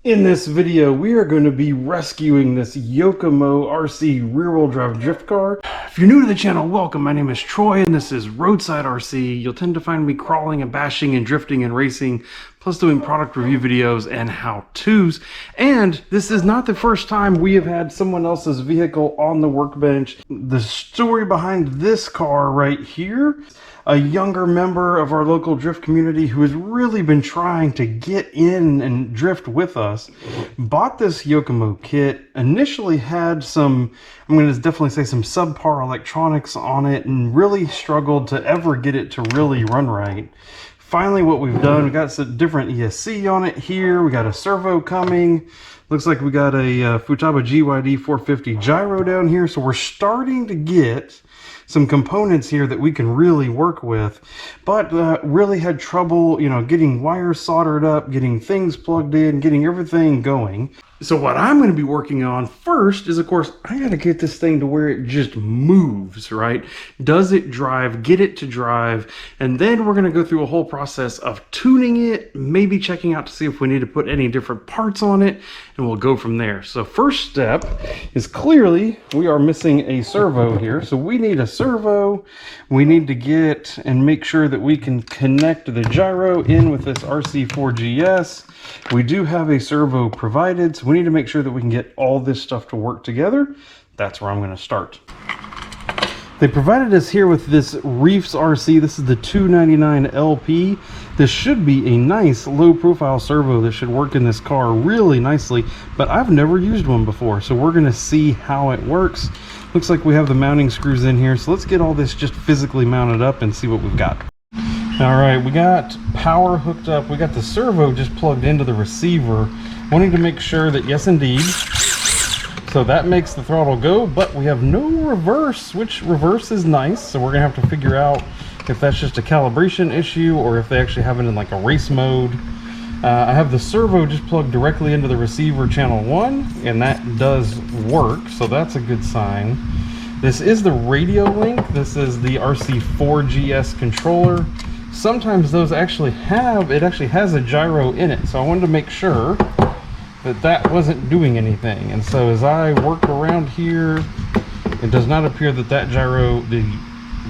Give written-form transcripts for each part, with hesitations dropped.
In this video, we are going to be rescuing this Yokomo RC rear-wheel drive drift car. If you're new to the channel, welcome. My name is Troy and this is Roadside RC. You'll tend to find me crawling and bashing and drifting and racing, plus doing product review videos and how-tos. And this is not the first time we have had someone else's vehicle on the workbench. The story behind this car right here, a younger member of our local drift community who has really been trying to get in and drift with us, bought this Yokomo kit, initially had some, I'm going to definitely say some subpar electronics on it, and really struggled to ever get it to really run right. Finally, what we've done, we got some different ESC on it here, we got a servo coming, looks like we got a Futaba YD-450 gyro down here, so we're starting to get some components here that we can really work with, but really had trouble, getting wires soldered up, getting things plugged in, getting everything going. So what I'm going to be working on first is, of course, I got to get this thing to where it just moves, right? Does it drive? Get it to drive. And then we're going to go through a whole process of tuning it, maybe checking out to see if we need to put any different parts on it, and we'll go from there. So first step is clearly we are missing a servo here. So we need a servo. We need to get and make sure that we can connect the gyro in with this RC4GS. We do have a servo provided, so we need to make sure that we can get all this stuff to work together. That's where I'm going to start. They provided us here with this Reefs RC. This is the 299 LP. This should be a nice low-profile servo that should work in this car really nicely, but I've never used one before, so we're going to see how it works. Looks like we have the mounting screws in here, so let's get all this just physically mounted up and see what we've got. All right, we got power hooked up. We got the servo just plugged into the receiver. Wanting to make sure that, yes, indeed. So that makes the throttle go, but we have no reverse, which reverse is nice. So we're gonna have to figure out if that's just a calibration issue or if they actually have it in like a race mode. I have the servo just plugged directly into the receiver channel 1, and that does work, so that's a good sign. This is the radio link. This is the RC4GS controller. Sometimes those actually has a gyro in it, so I wanted to make sure that that wasn't doing anything. And so as I work around here, it does not appear that that gyro, the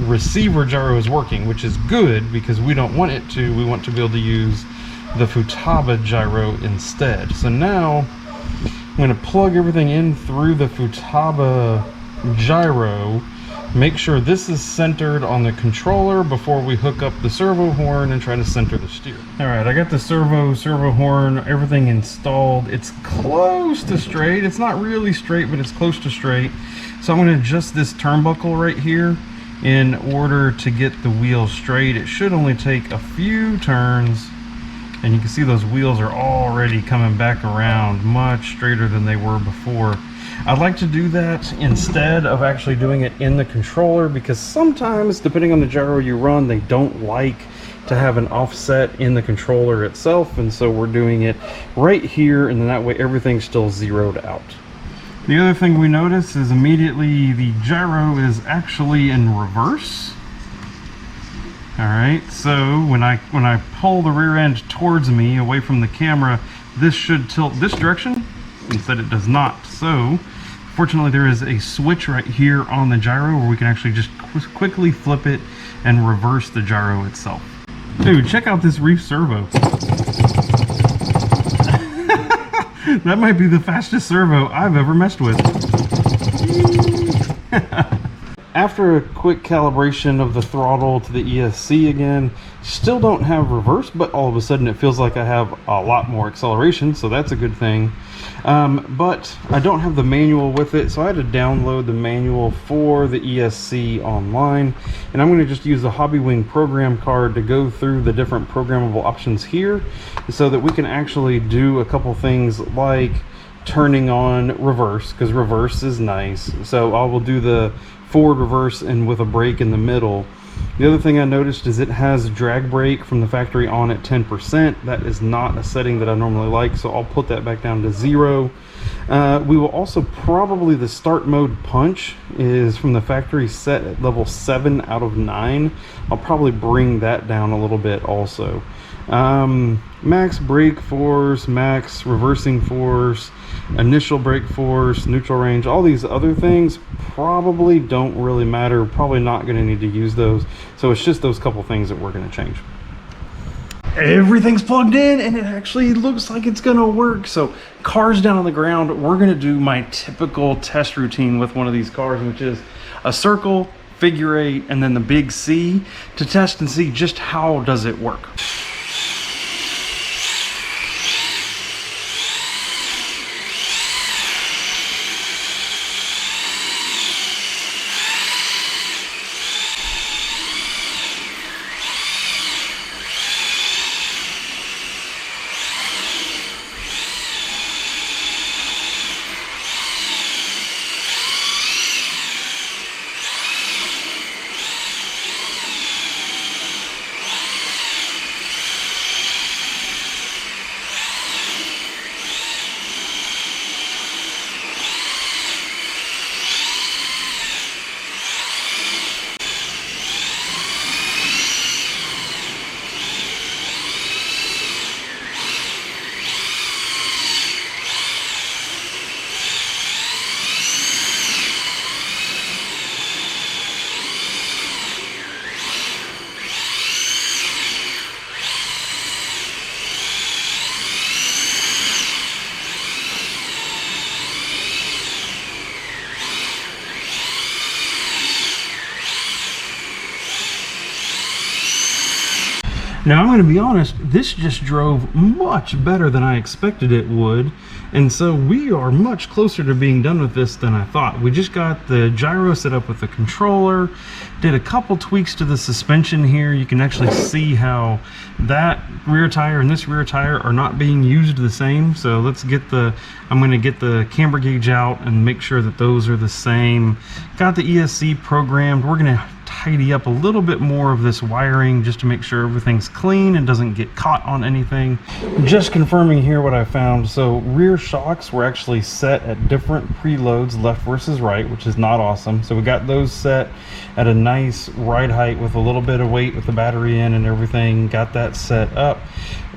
receiver gyro, is working, which is good because we don't want it to. We want to be able to use the Futaba gyro instead. So now I'm going to plug everything in through the Futaba gyro. Make sure this is centered on the controller before we hook up the servo horn and try to center the steer. All right, I got the servo horn, everything installed. It's close to straight. It's not really straight, but it's close to straight. So I'm going to adjust this turnbuckle right here in order to get the wheel straight. It should only take a few turns, and you can see those wheels are already coming back around much straighter than they were before. I'd like to do that instead of actually doing it in the controller, because sometimes, depending on the gyro you run, they don't like to have an offset in the controller itself, and so we're doing it right here, and then that way everything's still zeroed out. The other thing we notice is immediately the gyro is actually in reverse. All right, so when I pull the rear end towards me away from the camera, this should tilt this direction. Instead it does not. So fortunately there is a switch right here on the gyro where we can actually just quickly flip it and reverse the gyro itself. Dude, check out this Reef servo. That might be the fastest servo I've ever messed with. After a quick calibration of the throttle to the ESC again, still don't have reverse, but all of a sudden it feels like I have a lot more acceleration, so that's a good thing. But I don't have the manual with it, so I had to download the manual for the ESC online, and I'm going to just use the Hobbywing program card to go through the different programmable options here so that we can actually do a couple things like turning on reverse, because reverse is nice. So I will do the forward reverse and with a brake in the middle. The other thing I noticed is it has drag brake from the factory on at 10%. That is not a setting that I normally like, so I'll put that back down to 0. We will also probably, the start mode punch is from the factory set at level 7 out of 9. I'll probably bring that down a little bit also. Max brake force, max reversing force, initial brake force, neutral range, all these other things probably don't really matter. Probably not going to need to use those. So it's just those couple things that we're going to change. Everything's plugged in and it actually looks like it's gonna work. So car's down on the ground. We're gonna do my typical test routine with one of these cars, which is a circle, figure eight, and then the big C to test and see just how does it work. Now I'm going to be honest, this just drove much better than I expected it would, and so we are much closer to being done with this than I thought. We just got the gyro set up with the controller, did a couple tweaks to the suspension here. You can actually see how that rear tire and this rear tire are not being used the same. So let's get I'm going to get the camber gauge out and make sure that those are the same. Got the ESC programmed. We're going to tidy up a little bit more of this wiring just to make sure everything's clean and doesn't get caught on anything. Just confirming here what I found. So rear shocks were actually set at different preloads, left versus right, which is not awesome. So we got those set at a nice ride height with a little bit of weight with the battery in and everything. Got that set up.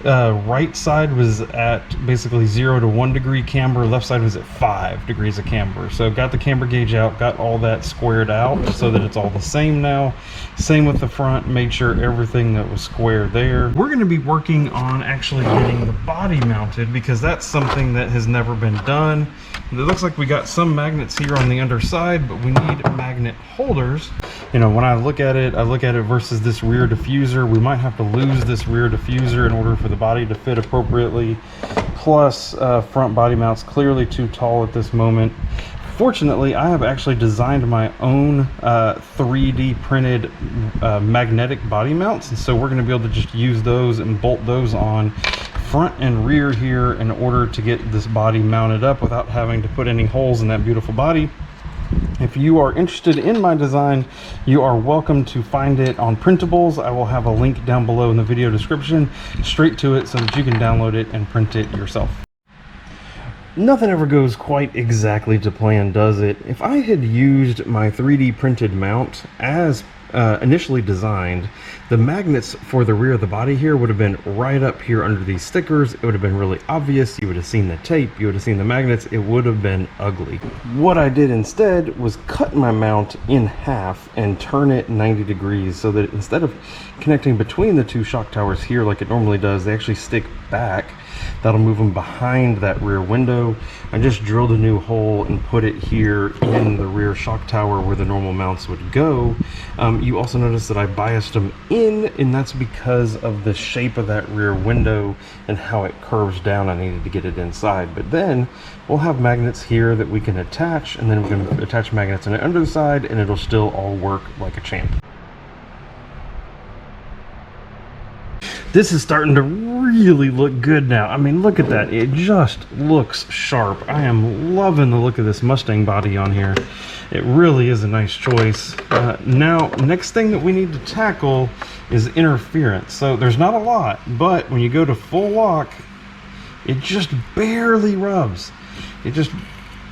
Right side was at basically 0 to 1 degree camber, left side was at 5 degrees of camber. So got the camber gauge out, got all that squared out so that it's all the same now. Same with the front, made sure everything that was square there. We're going to be working on actually getting the body mounted because that's something that has never been done. It looks like we got some magnets here on the underside, but we need magnet holders. You know, when I look at it versus this rear diffuser. We might have to lose this rear diffuser in order for the body to fit appropriately. Plus, front body mounts clearly too tall at this moment. Fortunately, I have actually designed my own 3D printed magnetic body mounts, and so we're going to be able to just use those and bolt those on front and rear here in order to get this body mounted up without having to put any holes in that beautiful body. If you are interested in my design, you are welcome to find it on printables. I will have a link down below in the video description straight to it so that you can download it and print it yourself. Nothing ever goes quite exactly to plan, does it? If I had used my 3D printed mount as initially designed, the magnets for the rear of the body here would have been right up here under these stickers. It would have been really obvious. You would have seen the tape, you would have seen the magnets. It would have been ugly. What I did instead was cut my mount in half and turn it 90 degrees so that instead of connecting between the two shock towers here like it normally does, they actually stick back. That'll move them behind that rear window. I just drilled a new hole and put it here in the rear shock tower where the normal mounts would go. You also notice that I biased them in, and that's because of the shape of that rear window and how it curves down. I needed to get it inside, but then we'll have magnets here that we can attach, and then we can attach magnets on the underside, and it'll still all work like a champ. This is starting to really look good now. I mean, look at that. It just looks sharp. I am loving the look of this Mustang body on here. It really is a nice choice. Now, next thing that we need to tackle is interference. So there's not a lot, but when you go to full lock, it just barely rubs. It just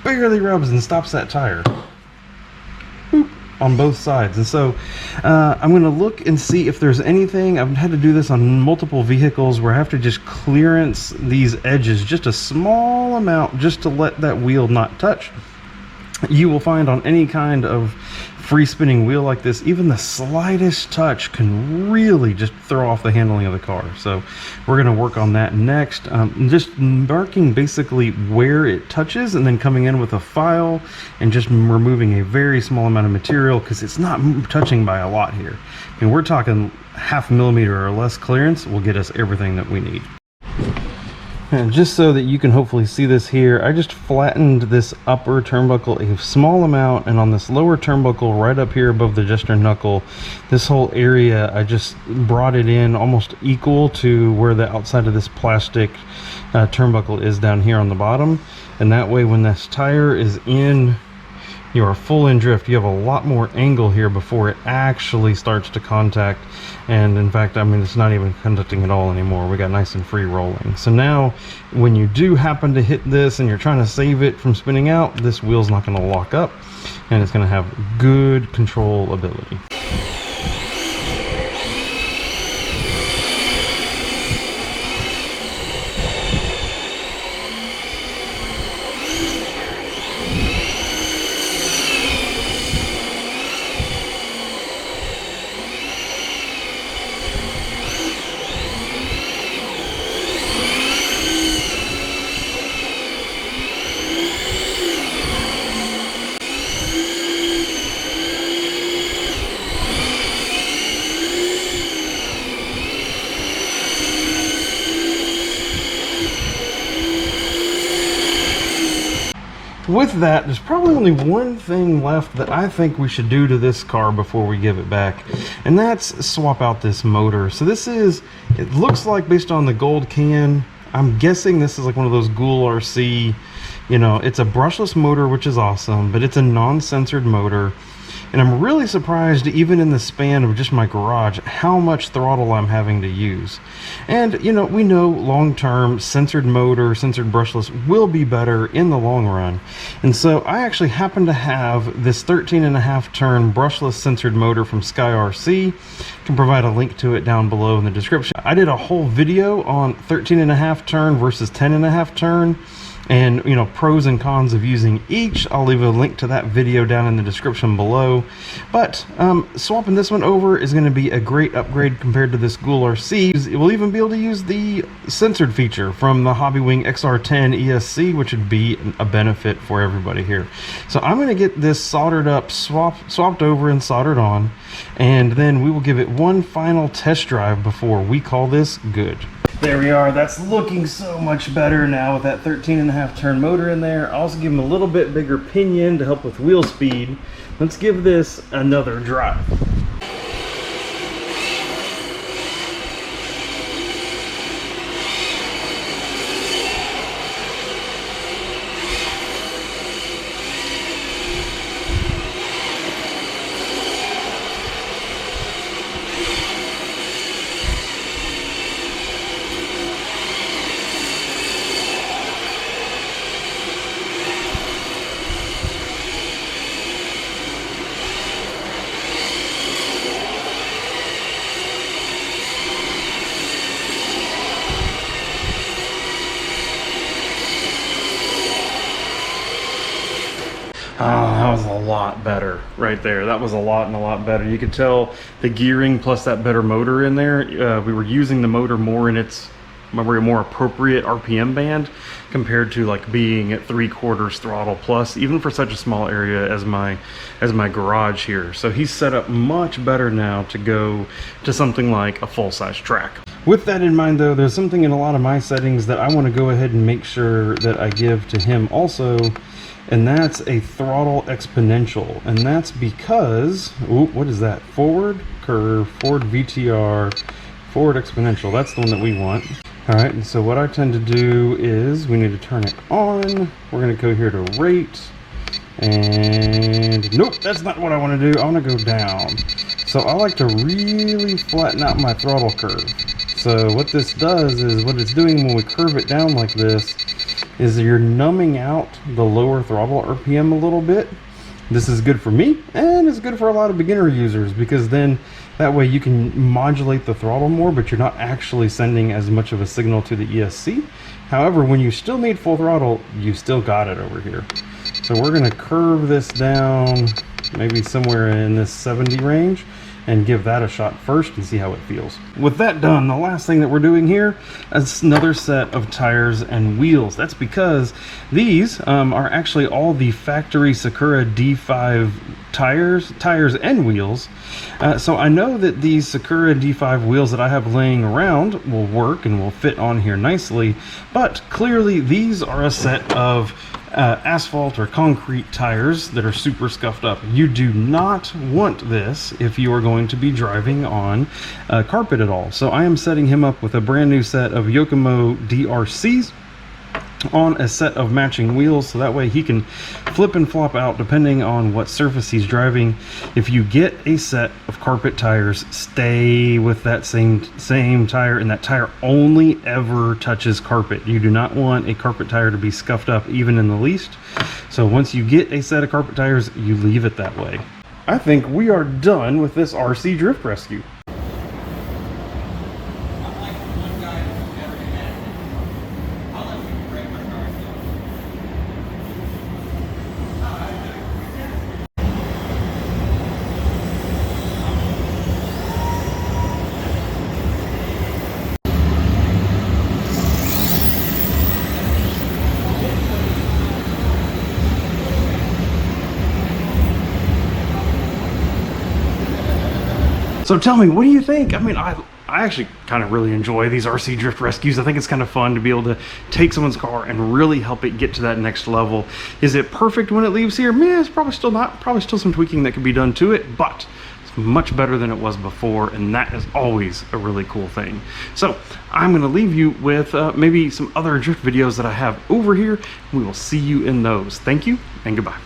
barely rubs and stops that tire. Boop. on both sides. And so I'm going to look and see if there's anything. I've had to do this on multiple vehicles where I have to just clearance these edges just a small amount just to let that wheel not touch. You will find on any kind of free spinning wheel like this, even the slightest touch can really just throw off the handling of the car. So we're going to work on that next. Just marking basically where it touches and then coming in with a file and just removing a very small amount of material, because it's not touching by a lot here. I mean, we're talking 0.5 millimeter or less clearance will get us everything that we need. And just so that you can hopefully see this here, I just flattened this upper turnbuckle a small amount, and on this lower turnbuckle right up here above the gesture knuckle, this whole area, I just brought it in almost equal to where the outside of this plastic turnbuckle is down here on the bottom. And that way when this tire is in your full in drift, you have a lot more angle here before it actually starts to contact. And in fact, I mean, it's not even conducting at all anymore. We got nice and free rolling. So now when you do happen to hit this and you're trying to save it from spinning out, this wheel's not going to lock up and it's going to have good control ability. With that, there's probably only one thing left that I think we should do to this car before we give it back, and that's swap out this motor. So this is, it looks like, based on the gold can, I'm guessing this is like one of those Ghoul RC, you know, it's a brushless motor, which is awesome, but it's a non-censored motor. And I'm really surprised, even in the span of just my garage, how much throttle I'm having to use. And, you know, we know long-term censored motor, censored brushless will be better in the long run. And so I actually happen to have this 13.5 turn brushless censored motor from Sky RC. I can provide a link to it down below in the description. I did a whole video on 13.5 turn versus 10.5 turn. And, you know, pros and cons of using each. I'll leave a link to that video down in the description below. But swapping this one over is going to be a great upgrade compared to this Ghoul RC. It will even be able to use the censored feature from the Hobbywing XR10 ESC, which would be a benefit for everybody here. So I'm going to get this soldered up, swapped over and soldered on, and then we will give it one final test drive before we call this good. There we are. That's looking so much better now with that 13.5 turn motor in there. I'll also give him a little bit bigger pinion to help with wheel speed. Let's give this another drive. Oh, that was a lot better right there. That was a lot better. You could tell the gearing plus that better motor in there. We were using the motor more in its more appropriate RPM band compared to like being at 3/4 throttle plus, even for such a small area as my garage here. So he's set up much better now to go to something like a full-size track. With that in mind though, there's something in a lot of my settings that I want to go ahead and make sure that I give to him also. And that's a throttle exponential, and that's because, ooh, what is that? Forward curve, forward VTR, forward exponential. That's the one that we want. All right, and so what I tend to do is we need to turn it on. We're gonna go here to rate, and nope, that's not what I want to do. I want to go down. So I like to really flatten out my throttle curve. So what this does is, what it's doing when we curve it down like this, is you're numbing out the lower throttle RPM a little bit, This is good for me, and it's good for a lot of beginner users, because then that way you can modulate the throttle more, but you're not actually sending as much of a signal to the ESC. However, when you still need full throttle, you still got it over here. So we're gonna curve this down maybe somewhere in this 70 range and give that a shot first and see how it feels. With that done, the last thing that we're doing here is another set of tires and wheels. That's because these are actually all the factory Sakura D5 tires and wheels. So I know that these Sakura D5 wheels that I have laying around will work and will fit on here nicely, but clearly these are a set of asphalt or concrete tires that are super scuffed up. You do not want this if you are going to be driving on carpet at all. So I am setting him up with a brand new set of Yokomo DRCs on a set of matching wheels, so that way he can flip and flop out depending on what surface he's driving. If you get a set of carpet tires, stay with that same tire, and that tire only ever touches carpet. You do not want a carpet tire to be scuffed up even in the least. So once you get a set of carpet tires, you leave it that way. I think we are done with this RC drift rescue. So tell me, what do you think? I mean, I actually kind of really enjoy these RC drift rescues. I think it's kind of fun to be able to take someone's car and really help it get to that next level. Is it perfect when it leaves here? Man, it's probably still not. Probably still some tweaking that could be done to it, but it's much better than it was before, and that is always a really cool thing. So I'm gonna leave you with maybe some other drift videos that I have over here. We will see you in those. Thank you and goodbye.